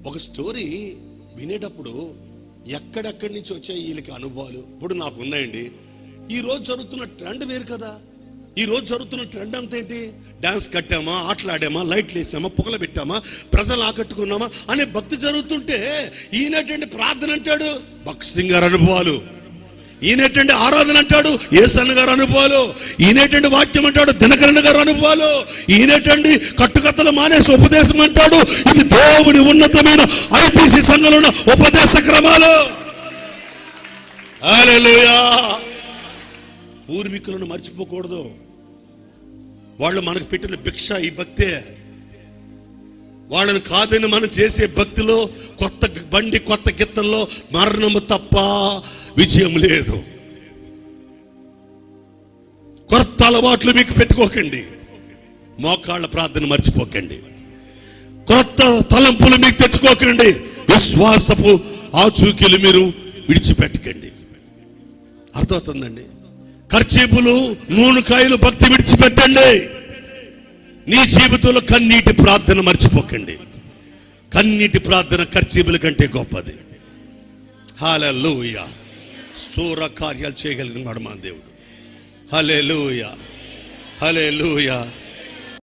ఒక స్టోరీ వినేటప్పుడు ఎక్కడెక్కడి నుంచి వచ్చాయి వీళ్ళకి అనుభవాలు ఇప్పుడు నాకు ఉన్నాయండి. ఈ రోజు జరుగుతున్న ట్రెండ్ వేరు కదా. ఈ రోజు జరుగుతున్న ట్రెండ్ అంతా ఏంటి? డాన్స్ కట్టామా, ఆటలాడామా, లైట్లు వేసామా, పొగలు పెట్టామా, ప్రజలు ఆకట్టుకున్నామా అనే భక్తి జరుగుతుంటే ఈయనటువంటి ప్రార్థన అంటాడు భక్త్ సింగ్ గారు అనుభవాలు, ఈయనటువంటి ఆరాధన అంటాడు యేసన్న గారు అనుభవాలు, ఈయనటువంటి వాక్యం అంటాడు దినకరణ గారు అనుభవాలు, ఈయనటువంటి కట్టుకథలు మానేసి ఉపదేశం అంటాడు ఇది దేవుని ఉన్నతమైన ఐపీసీ సంఘంలో ఉన్న ఉపదేశ క్రమాలు. హల్లెలూయా. పూర్వీకులను మర్చిపోకూడదు. వాళ్ళు మనకు పెట్టిన భిక్ష ఈ భక్తే. వాళ్ళని కాదని మనం చేసే భక్తిలో కొత్త బండి కొత్త గిత్తల్లో మరణము తప్ప విజయం లేదు. కొత్త అలవాట్లు మీకు పెట్టుకోకండి. మోకాళ్ళ ప్రార్థన మర్చిపోకండి. కొత్త తలంపులు మీకు తెచ్చుకోకండి. విశ్వాసపు ఆచూకీలు మీరు విడిచిపెట్టకండి. అర్థమవుతుందండి? ఖర్చీపులు నూనెకాయలు భక్తి విడిచిపెట్టండి. నీ జీవితంలో కన్నీటి ప్రార్థన మర్చిపోకండి. కన్నీటి ప్రార్థన ఖర్చీపుల కంటే గొప్పది. హల్లెలూయా. స్థూర కార్యాలు చేయగలిగిన వాడు మా దేవుడు. హల్లెలూయా, హల్లెలూయా.